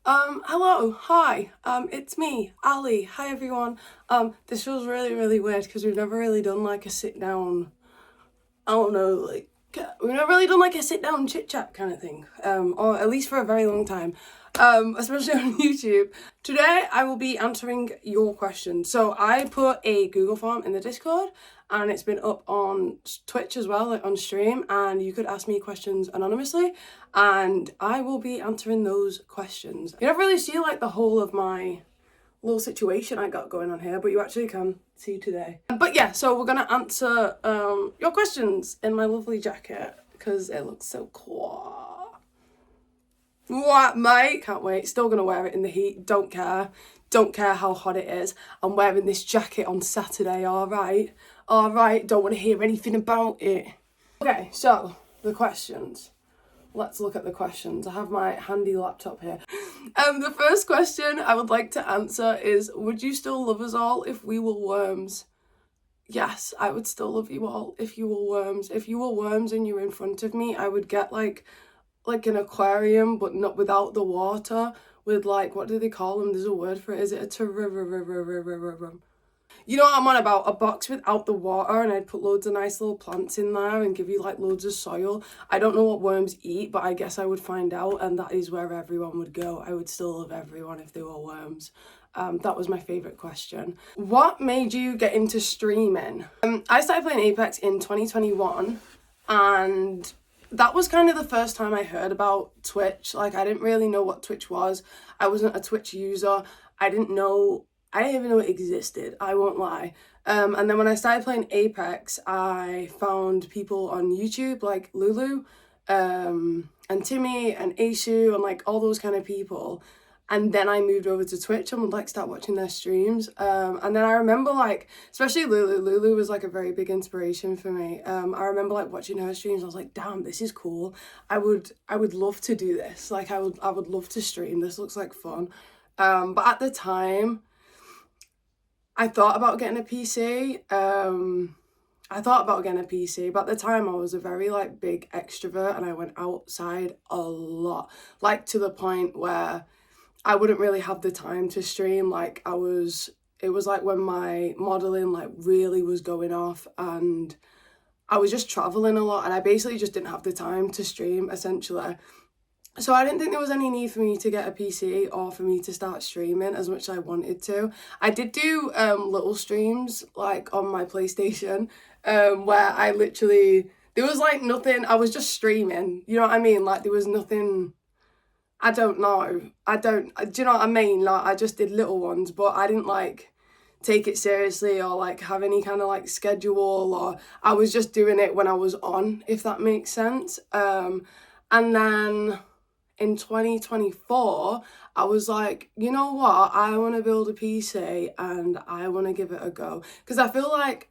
Hello, hi, it's me, Ali. Hi everyone. This feels really weird because we've never really done like a sit down, I don't know, like, we've never really done like a sit down chit chat kind of thing, or at least for a very long time, especially on YouTube. Today I will be answering your questions. So I put a Google form in the Discord and it's been up on Twitch as well, like on stream, and you could ask me questions anonymously and I will be answering those questions. You don't really see like the whole of my little situation I got going on here, but you actually can see today. But yeah, so we're gonna answer your questions in my lovely jacket because it looks so cool. What, mate? Can't wait. Still gonna wear it in the heat. Don't care. Don't care how hot it is. I'm wearing this jacket on Saturday, alright? Alright, don't want to hear anything about it. Okay, so the questions. Let's look at the questions. I have my handy laptop here. The first question I would like to answer is, would you still love us all if we were worms? Yes, I would still love you all if you were worms. If you were worms and you were in front of me, I would get like an aquarium, but not without the water, with like, what do they call them? There's a word for it. Is it a terrarium? You know what I'm on about? A box without the water, and I'd put loads of nice little plants in there and give you like loads of soil. I don't know what worms eat, but I guess I would find out, and that is where everyone would go. I would still love everyone if they were worms. That was my favourite question. What made you get into streaming? I started playing Apex in 2021, and that was kind of the first time I heard about Twitch. Like, I didn't really know what Twitch was. I wasn't a Twitch user. I didn't even know it existed, I won't lie. And then when I started playing Apex, I found people on YouTube like Lulu, and Timmy and Aishu and like all those kind of people. And then I moved over to Twitch and would like start watching their streams. And then I remember like, especially Lulu. Lulu was like a very big inspiration for me. I remember like watching her streams. I was like, damn, this is cool. I would love to do this. Like I would love to stream. This looks like fun. But at the time, I thought about getting a PC. But at the time I was a very like big extrovert and I went outside a lot. Like to the point where I wouldn't really have the time to stream. Like it was like when my modeling like really was going off and I was just traveling a lot and I basically just didn't have the time to stream essentially. So I didn't think there was any need for me to get a PC or for me to start streaming as much as I wanted to. I did do little streams like on my PlayStation where I literally, there was like nothing, I was just streaming, you know what I mean? Like there was nothing, I don't know, do you know what I mean? Like I just did little ones, but I didn't like take it seriously or like have any kind of like schedule, or I was just doing it when I was on, if that makes sense. And then in 2024, I was like, you know what, I want to build a PC and I want to give it a go. Because I feel like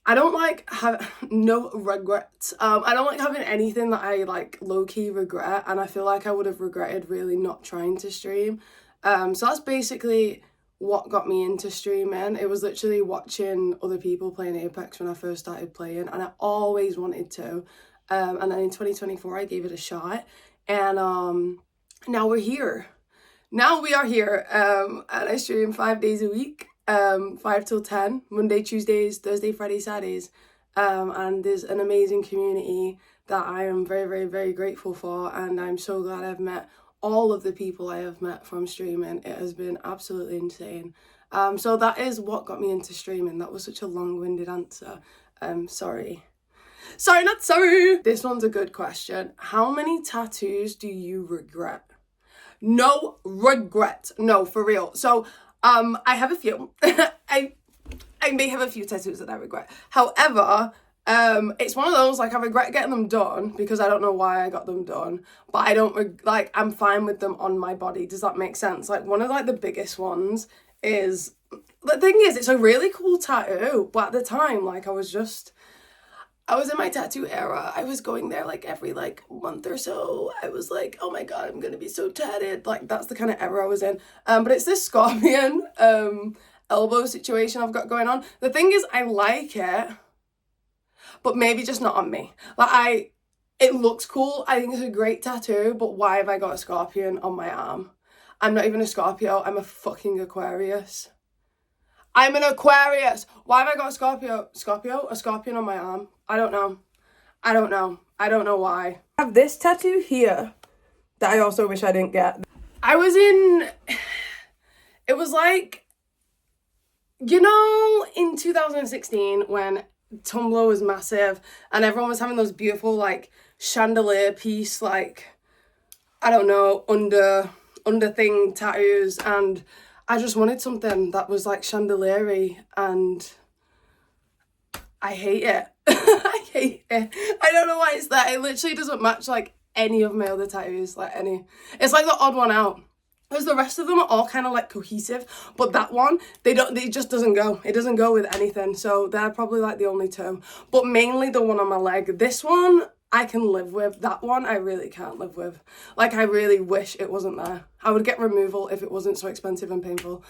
I don't like have no regrets. I don't like having anything that I like low-key regret, and I feel like I would have regretted really not trying to stream. So that's basically what got me into streaming. It was literally watching other people playing Apex when I first started playing, and I always wanted to. And then in 2024, I gave it a shot, and now we're here. Now we are here, and I stream 5 days a week, 5 till 10, Monday, Tuesdays, Thursday, Friday, Saturdays, and there's an amazing community that I am very grateful for, and I'm so glad I've met all of the people I have met from streaming. It has been absolutely insane. So that is what got me into streaming. That was such a long-winded answer. Sorry, not sorry. This one's a good question. How many tattoos do you regret? No regret. No, for real. So, I have a few. I may have a few tattoos that I regret. However, it's one of those, like, I regret getting them done because I don't know why I got them done, but I don't, I'm fine with them on my body. Does that make sense? Like, one of, like, the biggest ones is, the thing is, it's a really cool tattoo, but at the time, like, I was in my tattoo era. I was going there like every like month or so. I was like, oh my god, I'm gonna be so tatted. Like that's the kind of era I was in. But it's this scorpion elbow situation I've got going on. The thing is, I like it, but maybe just not on me. Like It looks cool. I think it's a great tattoo, but why have I got a scorpion on my arm? I'm not even a Scorpio. I'm a fucking Aquarius. I'm an Aquarius. Why have I got a Scorpio? A scorpion on my arm? I don't know. I don't know. I don't know why. I have this tattoo here that I also wish I didn't get. I was in... It was like... You know, in 2016 when Tumblr was massive and everyone was having those beautiful, like, chandelier piece, like, I don't know, under thing tattoos, and I just wanted something that was, like, chandelier-y, and I hate it. I hate it. I don't know why it's that. It literally doesn't match, like, any of my other tattoos, like, any. It's like the odd one out. Because the rest of them are all kind of like cohesive, but that one, it just doesn't go. It doesn't go with anything. So they're probably like the only two. But mainly the one on my leg. This one I can live with. That one I really can't live with. Like, I really wish it wasn't there. I would get removal if it wasn't so expensive and painful.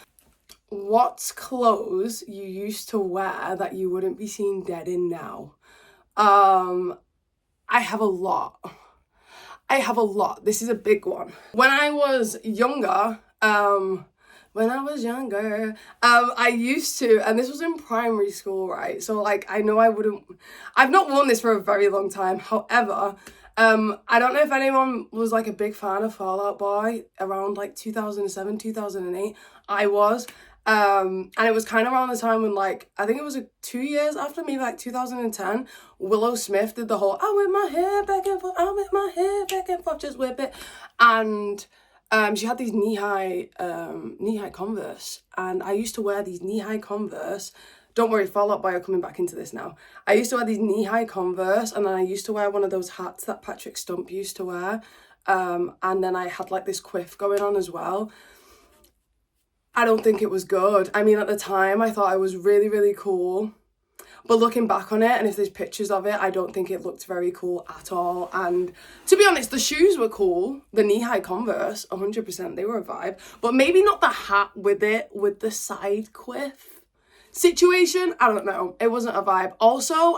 What's clothes you used to wear that you wouldn't be seen dead in now? I have a lot. This is a big one. When I was younger, I used to, and this was in primary school, right? So, like, I know I've not worn this for a very long time. However, I don't know if anyone was, like, a big fan of Fall Out Boy around, like, 2007, 2008. I was. And it was kind of around the time when, like, I think it was 2 years after, maybe like 2010, Willow Smith did the whole, I whip my hair back and forth, I whip my hair back and forth, just whip it. And she had these knee-high Converse, and I used to wear these knee-high Converse. Don't worry, Fall Out Boy are coming back into this now. I used to wear these knee-high Converse, and then I used to wear one of those hats that Patrick Stump used to wear. And then I had, like, this quiff going on as well. I don't think it was good. I mean, at the time, I thought I was really, really cool. But looking back on it, and if there's pictures of it, I don't think it looked very cool at all. And to be honest, the shoes were cool. The knee-high Converse, 100%, they were a vibe. But maybe not the hat with it, with the side quiff situation. I don't know. It wasn't a vibe. Also,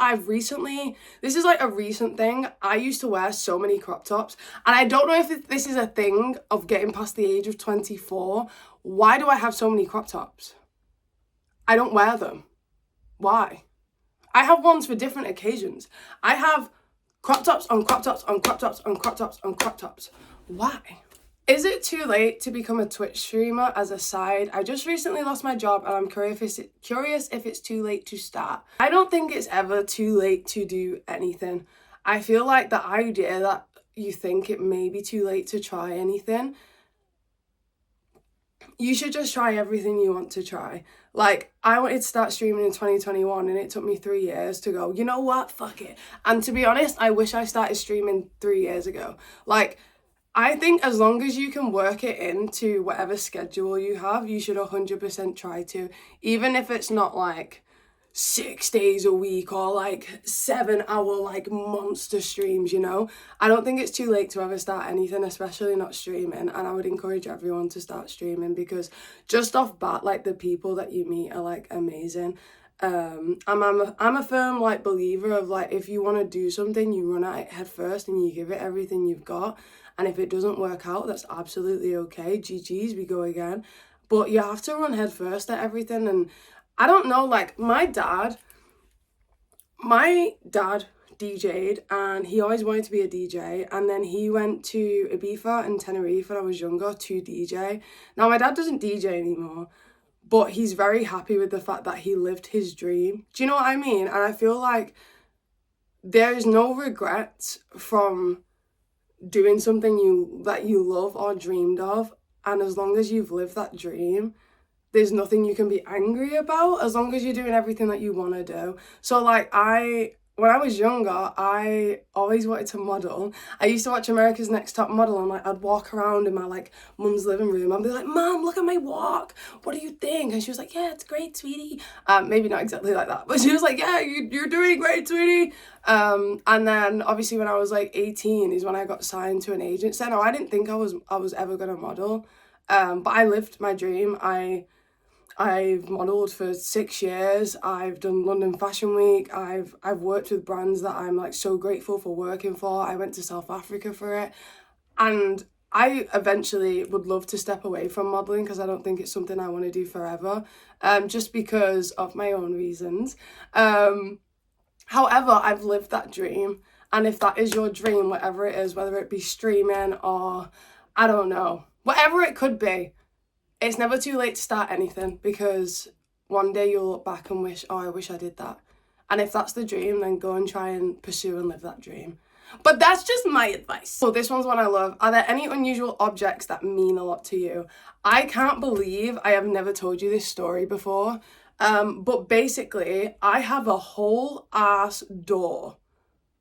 this is like a recent thing. I used to wear so many crop tops. And I don't know if this is a thing of getting past the age of 24. Why do I have so many crop tops? I don't wear them. Why? I have ones for different occasions. I have crop tops on crop tops on crop tops on crop tops on crop tops. Why? Is it too late to become a Twitch streamer as a side? I just recently lost my job and I'm curious if it's too late to start. I don't think it's ever too late to do anything. I feel like the idea that you think it may be too late to try anything, you should just try everything you want to try. Like, I wanted to start streaming in 2021 and it took me 3 years to go, you know what, fuck it. And to be honest, I wish I started streaming 3 years ago. Like, I think as long as you can work it into whatever schedule you have, you should 100% try to. Even if it's not like 6 days a week or like 7-hour like monster streams, you know. I don't think it's too late to ever start anything, especially not streaming, and I would encourage everyone to start streaming because just off bat, like, the people that you meet are like amazing. I'm a firm like believer of, like, if you want to do something, you run at it head first and you give it everything you've got, and if it doesn't work out, that's absolutely okay. GG's, we go again. But you have to run head first at everything. And I don't know, like, my dad DJ'd and he always wanted to be a DJ, and then he went to Ibiza and Tenerife when I was younger to DJ. Now, my dad doesn't DJ anymore, but he's very happy with the fact that he lived his dream. Do you know what I mean? And I feel like there is no regrets from doing something that you love or dreamed of, and as long as you've lived that dream, there's nothing you can be angry about as long as you're doing everything that you want to do. So, like, when I was younger, I always wanted to model. I used to watch America's Next Top Model, and, like, I'd walk around in my, like, mum's living room. I'd be like, Mom, look at my walk. What do you think? And she was like, yeah, it's great, sweetie. Maybe not exactly like that, but she was like, yeah, you're doing great, sweetie. And then, obviously, when I was, like, 18 is when I got signed to an agency. No, I didn't think I was ever going to model. But I lived my dream. I've modelled for 6 years. I've done London Fashion Week. I've worked with brands that I'm like so grateful for working for. I went to South Africa for it. And I eventually would love to step away from modelling because I don't think it's something I want to do forever, just because of my own reasons. However, I've lived that dream. And if that is your dream, whatever it is, whether it be streaming or, I don't know, whatever it could be, it's never too late to start anything, because one day you'll look back and wish, oh, I wish I did that. And if that's the dream, then go and try and pursue and live that dream. But that's just my advice. So this one's one I love. Are there any unusual objects that mean a lot to you? I can't believe I have never told you this story before. But basically, I have a whole ass door.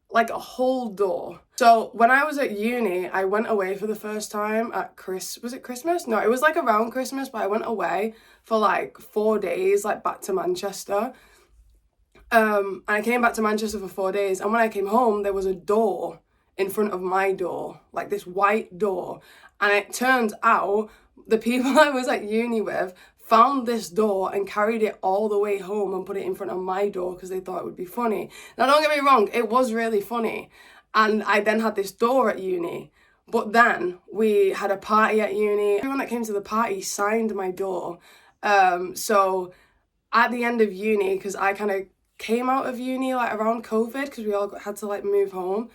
Like a whole door. So when I was at uni, I went away for the first time at was it Christmas? No, it was like around Christmas, but I went away for like 4 days, like back to Manchester. And I came back to Manchester for 4 days, and when I came home, there was a door in front of my door, like this white door. And it turns out the people I was at uni with found this door and carried it all the way home and put it in front of my door because they thought it would be funny. Now, don't get me wrong, it was really funny. And I then had this door at uni. But then we had a party at uni. Everyone that came to the party signed my door. So at the end of uni, because I kind of came out of uni like around COVID, because we all had to like move home,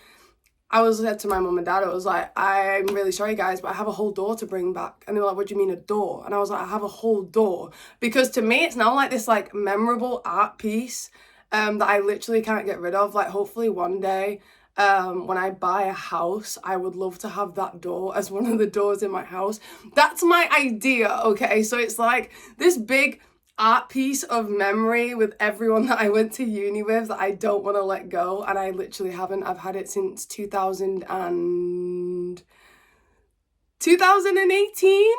I said to my mum and dad, I was like, I'm really sorry guys, but I have a whole door to bring back. And they were like, what do you mean a door? And I was like, I have a whole door. Because to me, it's now like this like memorable art piece that I literally can't get rid of. Like hopefully one day when I buy a house, I would love to have that door as one of the doors in my house. That's my idea, okay? So it's like this big art piece of memory with everyone that I went to uni with that I don't want to let go, and I literally haven't. I've had it since 2018.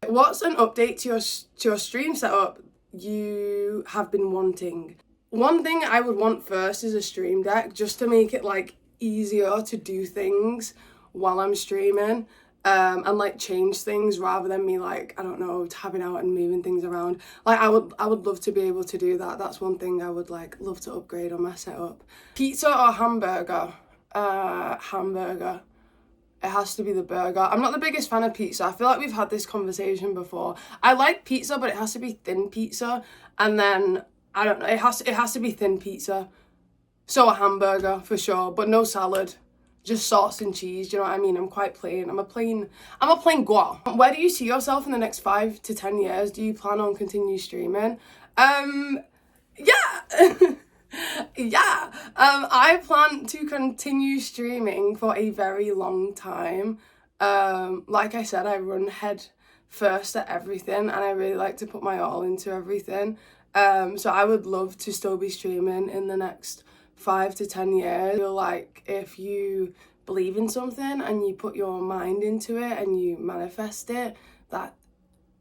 What's an update to your stream setup you have been wanting? One thing I would want first is a stream deck, just to make it like easier to do things while I'm streaming. And like change things rather than me like, I don't know, tabbing out and moving things around. Like I would love to be able to do that. That's one thing I would like love to upgrade on my setup. Pizza or hamburger? Hamburger. It has to be the burger. I'm not the biggest fan of pizza. I feel like we've had this conversation before. I like pizza, but it has to be thin pizza. And then I don't know, it has to be thin pizza. So a hamburger for sure, but no salad. Just sauce and cheese, do you know what I mean? I'm quite plain. I'm a plain guar. Where do you see yourself in the next 5 to 10 years? Do you plan on continue streaming? Yeah. Yeah. I plan to continue streaming for a very long time. Like I said, I run head first at everything, and I really like to put my all into everything. So I would love to still be streaming in the next 5 to 10 years. I feel like if you believe in something and you put your mind into it and you manifest it, that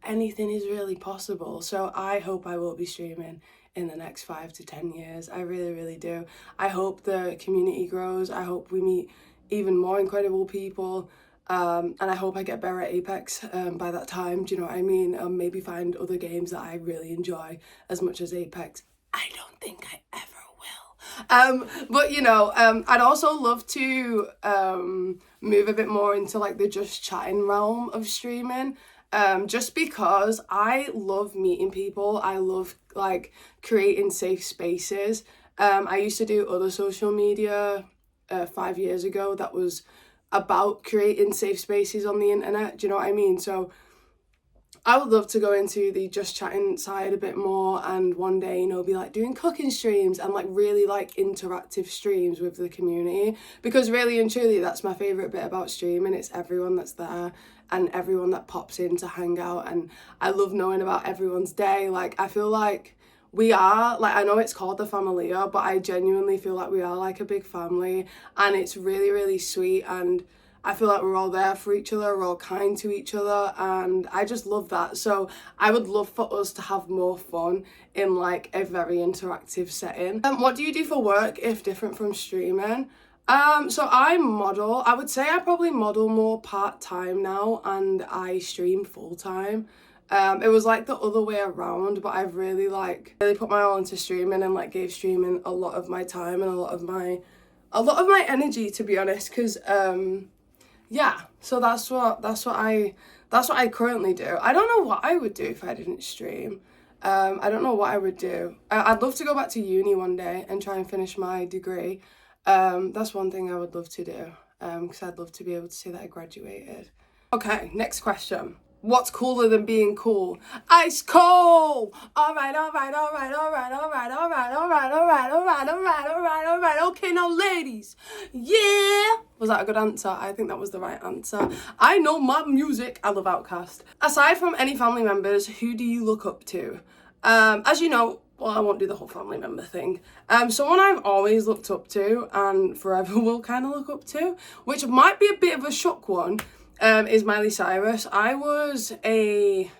anything is really possible. So I hope I will be streaming in the next 5 to 10 years. I really, really do. I hope the community grows. I hope we meet even more incredible people. And I hope I get better at Apex by that time, do you know what I mean? Maybe find other games that I really enjoy as much as Apex. I don't think I ever will. But you know, I'd also love to move a bit more into like the just chatting realm of streaming. Just because I love meeting people. I love like creating safe spaces. I used to do other social media 5 years ago that was about creating safe spaces on the internet, do you know what I mean? So I would love to go into the just chatting side a bit more, and one day, you know, be like doing cooking streams and like really like interactive streams with the community, because really and truly that's my favourite bit about streaming. It's everyone that's there and everyone that pops in to hang out, and I love knowing about everyone's day. Like I feel like we are, like, I know it's called the Familia, but I genuinely feel like we are like a big family, and it's really, really sweet, and I feel like we're all there for each other, we're all kind to each other, and I just love that. So I would love for us to have more fun in like a very interactive setting. What do you do for work if different from streaming? So I model. I would say I probably model more part-time now, and I stream full-time. It was like the other way around, but I've really put my all into streaming and like gave streaming a lot of my time and a lot of my energy, to be honest, because yeah, so that's what I currently do. I don't know what I would do if I didn't stream. I don't know what I would do. I'd love to go back to uni one day and try and finish my degree. That's one thing I would love to do, because I'd love to be able to say that I graduated. Okay, next question. What's cooler than being cool? Ice cold! Alright. Okay, now ladies. Yeah! Was that a good answer? I think that was the right answer. I know my music. I love Outkast. Aside from any family members, who do you look up to? As you know, well, I won't do the whole family member thing. Someone I've always looked up to and forever will kind of look up to, which might be a bit of a shock one, is Miley Cyrus. Obviously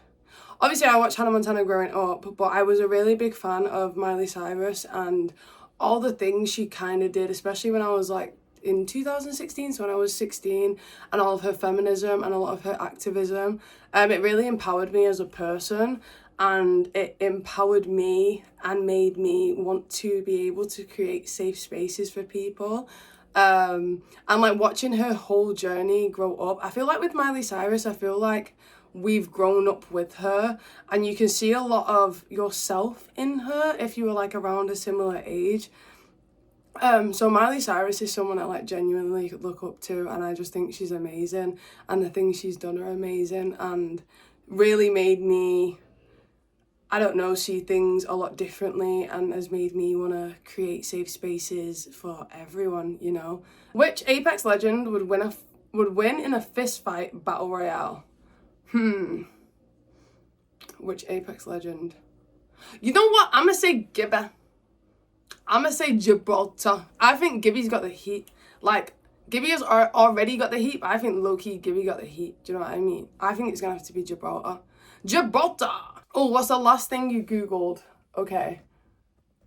I watched Hannah Montana growing up, but I was a really big fan of Miley Cyrus and all the things she kind of did, especially when I was like in 2016, so when I was 16, and all of her feminism and a lot of her activism. It really empowered me as a person, and it empowered me and made me want to be able to create safe spaces for people. And like watching her whole journey grow up, I feel like with Miley Cyrus, I feel like we've grown up with her, and you can see a lot of yourself in her if you were like around a similar age. So Miley Cyrus is someone I like genuinely look up to, and I just think she's amazing, and the things she's done are amazing, and really made me, I don't know, see things a lot differently, and has made me want to create safe spaces for everyone, you know. Which Apex legend would win in a fist fight battle royale? Which Apex legend? You know what? I'm gonna say Gibby. I'm gonna say Gibraltar. I think Gibby's got the heat. Like, Gibby has already got the heat, but I think low-key Gibby got the heat. Do you know what I mean? I think it's gonna have to be Gibraltar. Gibraltar! Oh, what's the last thing you Googled? Okay.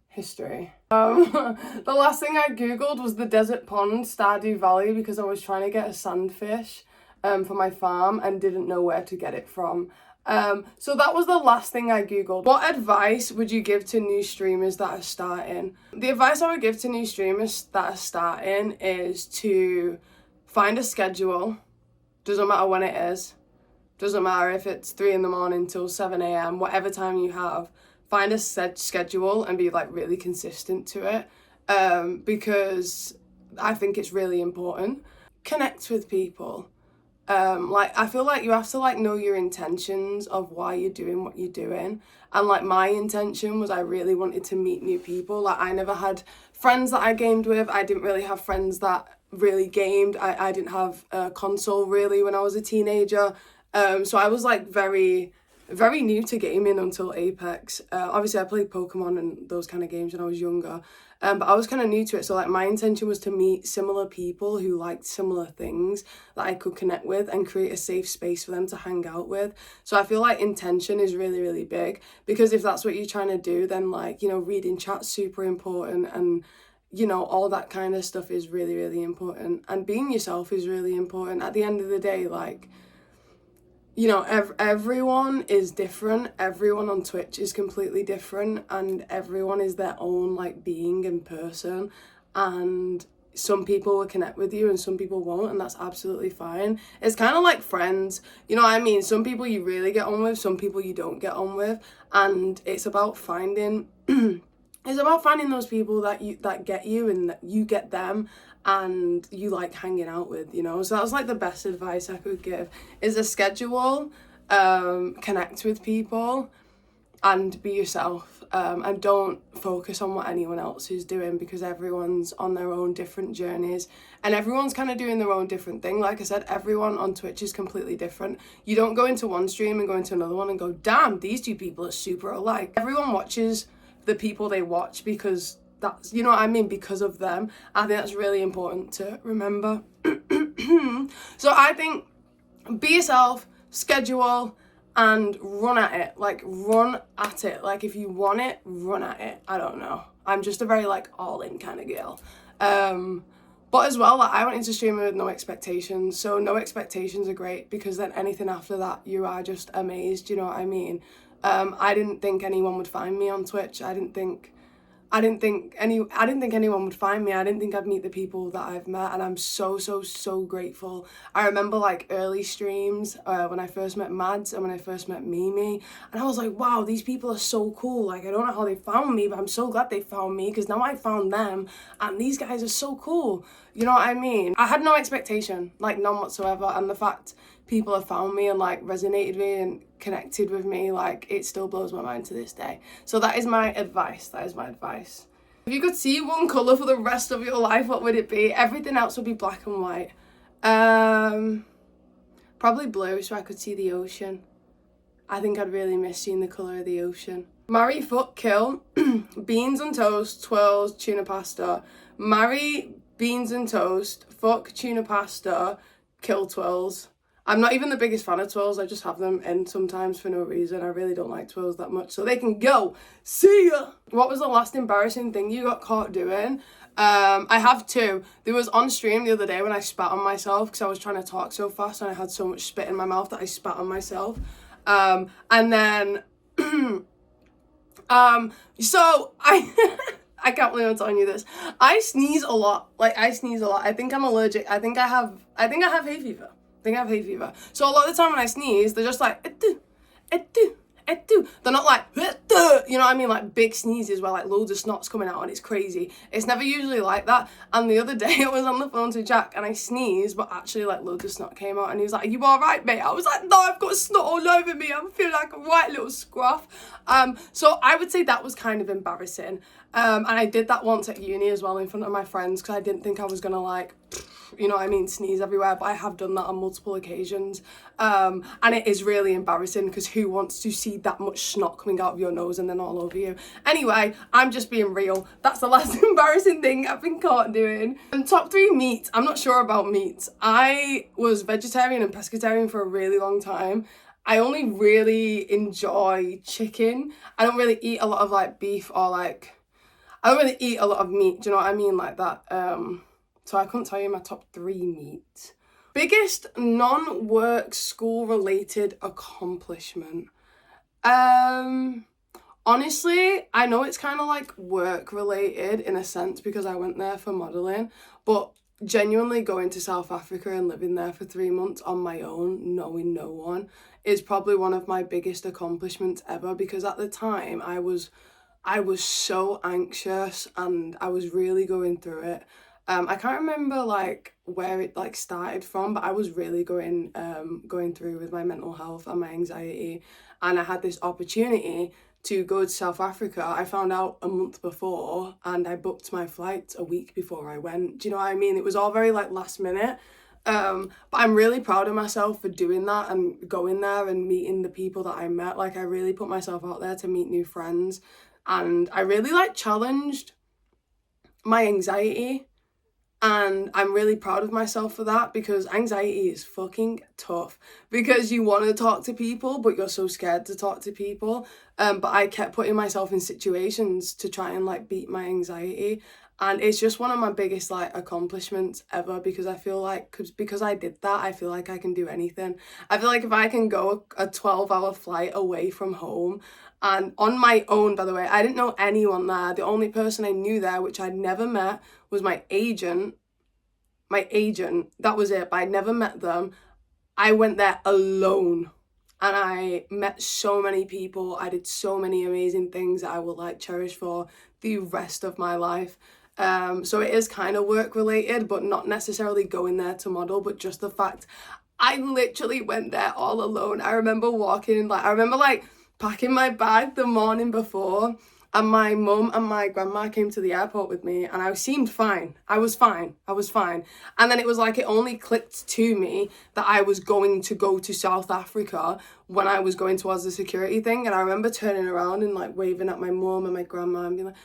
History. The last thing I Googled was the desert pond, Stardew Valley, because I was trying to get a sandfish for my farm and didn't know where to get it from. So that was the last thing I Googled. What advice would you give to new streamers that are starting? The advice I would give to new streamers that are starting is to find a schedule. Doesn't matter when it is. Doesn't matter if it's 3 a.m. till 7 a.m, whatever time you have. Find a set schedule and be like really consistent to it, because I think it's really important. Connect with people. Like, I feel like you have to like know your intentions of why you're doing what you're doing. And like my intention was I really wanted to meet new people. Like, I never had friends that I gamed with. I didn't really have friends that really gamed. I didn't have a console really when I was a teenager. So I was like very new to gaming until Apex. Obviously I played Pokemon and those kind of games when I was younger, but I was kind of new to it. So like my intention was to meet similar people who liked similar things that I could connect with and create a safe space for them to hang out with. So I feel like intention is really, really big, because if that's what you're trying to do, then like, you know, reading chat's super important, and you know, all that kind of stuff is really, really important, and being yourself is really important. At the end of the day, like, you know, everyone is different. Everyone on Twitch is completely different, and everyone is their own like being and person, and some people will connect with you and some people won't, and that's absolutely fine. It's kind of like friends, you know what I mean? Some people you really get on with, some people you don't get on with, and it's about finding those people that get you and that you get them and you like hanging out with, you know. So that was like the best advice I could give, is a schedule, connect with people, and be yourself, and don't focus on what anyone else is doing, because everyone's on their own different journeys and everyone's kind of doing their own different thing. Like I said, everyone on Twitch is completely different. You don't go into one stream and go into another one and go, damn, these two people are super alike. Everyone watches the people they watch because that's, you know what I mean, because of them. I think that's really important to remember. So I think be yourself, schedule, and run at it. Like, run at it. Like, if you want it, run at it. I don't know. I'm just a very, like, all-in kind of girl. But as well, like, I went into streaming with no expectations, so no expectations are great, because then anything after that, you are just amazed, you know what I mean? I didn't think anyone would find me on Twitch. I didn't think anyone would find me. I didn't think I'd meet the people that I've met, and I'm so grateful. I remember like early streams when I first met Mads and when I first met Mimi, and I was like, wow, these people are so cool. Like, I don't know how they found me, but I'm so glad they found me, because now I found them, and these guys are so cool. You know what I mean? I had no expectation, like none whatsoever, and the fact people have found me and like resonated with me and connected with me, like, it still blows my mind to this day. So that is my advice. If you could see one colour for the rest of your life, what would it be? Everything else would be black and white. Probably blue, so I could see the ocean. I think I'd really miss seeing the colour of the ocean. Marry, fuck, kill. Beans and toast, twirls, tuna pasta. Marry, beans and toast, fuck, tuna pasta, kill, twirls. I'm not even the biggest fan of twirls. I just have them in sometimes for no reason. I really don't like twirls that much, so they can go. See ya! What was the last embarrassing thing you got caught doing? I have two. There was on stream the other day when I spat on myself because I was trying to talk so fast and I had so much spit in my mouth that I spat on myself. And then, so I can't believe I'm telling you this. I sneeze a lot. Like, I sneeze a lot. I think I'm allergic. I think I have hay fever. So a lot of the time when I sneeze, they're just like, they're not like, you know what I mean? Like big sneezes where like loads of snot's coming out and it's crazy. It's never usually like that. And the other day I was on the phone to Jack and I sneezed, but actually like loads of snot came out and he was like, are you all right, mate? I was like, no, I've got snot all over me. I feel like a white little scruff. So I would say that was kind of embarrassing. And I did that once at uni as well in front of my friends because I didn't think I was gonna like, you know what I mean, sneeze everywhere, but I have done that on multiple occasions. And it is really embarrassing because who wants to see that much snot coming out of your nose and then all over you? Anyway, I'm just being real. That's the last embarrassing thing I've been caught doing. And top 3 meats. I'm not sure about meats. I was vegetarian and pescatarian for a really long time. I only really enjoy chicken. I don't really eat a lot of like beef or like, I don't really eat a lot of meat. Do you know what I mean? Like that. So I couldn't tell you my top 3 meats. Biggest non-work school related accomplishment. Honestly, I know it's kind of like work related in a sense because I went there for modelling, but genuinely going to South Africa and living there for 3 months on my own, knowing no one, is probably one of my biggest accomplishments ever, because at the time I was so anxious and I was really going through it. I can't remember like where it like started from, but I was really going through with my mental health and my anxiety, and I had this opportunity to go to South Africa. I found out a month before and I booked my flight a week before I went. Do you know what I mean? It was all very like last minute. But I'm really proud of myself for doing that and going there and meeting the people that I met. Like, I really put myself out there to meet new friends, and I really like challenged my anxiety. And I'm really proud of myself for that, because anxiety is fucking tough because you want to talk to people, but you're so scared to talk to people. But I kept putting myself in situations to try and like beat my anxiety. And it's just one of my biggest like accomplishments ever, because I feel like, because I did that, I feel like I can do anything. I feel like if I can go a 12-hour flight away from home and on my own, by the way, I didn't know anyone there. The only person I knew there, which I'd never met, was my agent. That was it, but I'd never met them. I went there alone and I met so many people. I did so many amazing things that I will like cherish for the rest of my life. So it is kind of work related, but not necessarily going there to model, but just the fact I literally went there all alone. I remember packing my bag the morning before, and my mum and my grandma came to the airport with me, and I seemed fine. I was fine. And then it was like it only clicked to me that I was going to go to South Africa when I was going towards the security thing. And I remember turning around and like waving at my mum and my grandma and being like,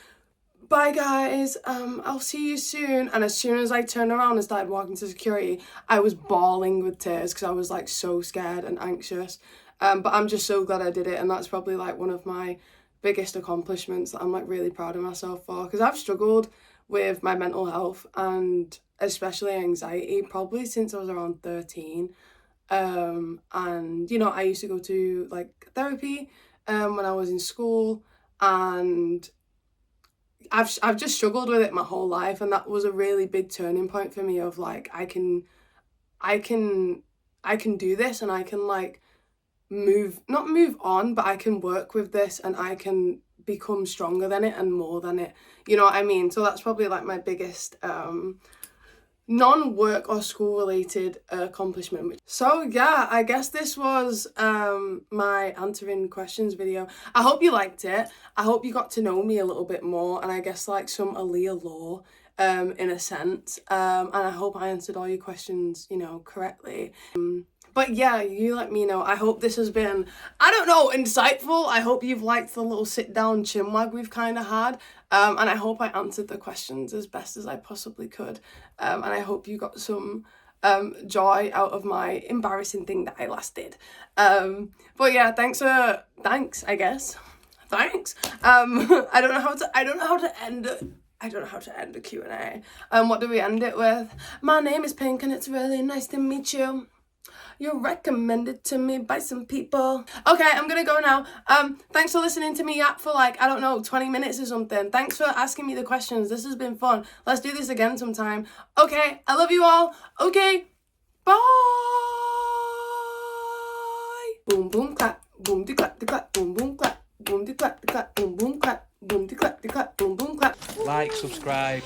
bye guys, I'll see you soon. And as soon as I turned around and started walking to security, I was bawling with tears because I was like so scared and anxious. But I'm just so glad I did it, and that's probably like one of my biggest accomplishments that I'm like really proud of myself for, because I've struggled with my mental health, and especially anxiety, probably since I was around 13. And you know, I used to go to like therapy when I was in school, and I've just struggled with it my whole life, and that was a really big turning point for me of like I can I can do this, and I can like not move on, but I can work with this, and I can become stronger than it and more than it. You know what I mean? So that's probably like my biggest non-work or school related accomplishment. So yeah, I guess this was my answering questions video. I hope you liked it. I hope you got to know me a little bit more, and I guess like some Aaliyah lore in a sense, and I hope I answered all your questions, you know, correctly. But yeah, you let me know. I hope this has been, I don't know, insightful. I hope you've liked the little sit-down chinwag we've kind of had. And I hope I answered the questions as best as I possibly could. And I hope you got some joy out of my embarrassing thing that I last did. But yeah, thanks, I guess. Thanks. I don't know how to end it. I don't know how to end the Q&A. What do we end it with? My name is Pink, and it's really nice to meet you. You're recommended to me by some people. Okay, I'm gonna go now. Thanks for listening to me yap for like, I don't know, 20 minutes or something. Thanks for asking me the questions. This has been fun. Let's do this again sometime. Okay, I love you all. Okay, bye. Boom, boom, clap. Boom, de clap, boom, boom, clap. Boom, de clap, boom, boom, clap. Boom, de clap, boom, boom, clap. Like, subscribe.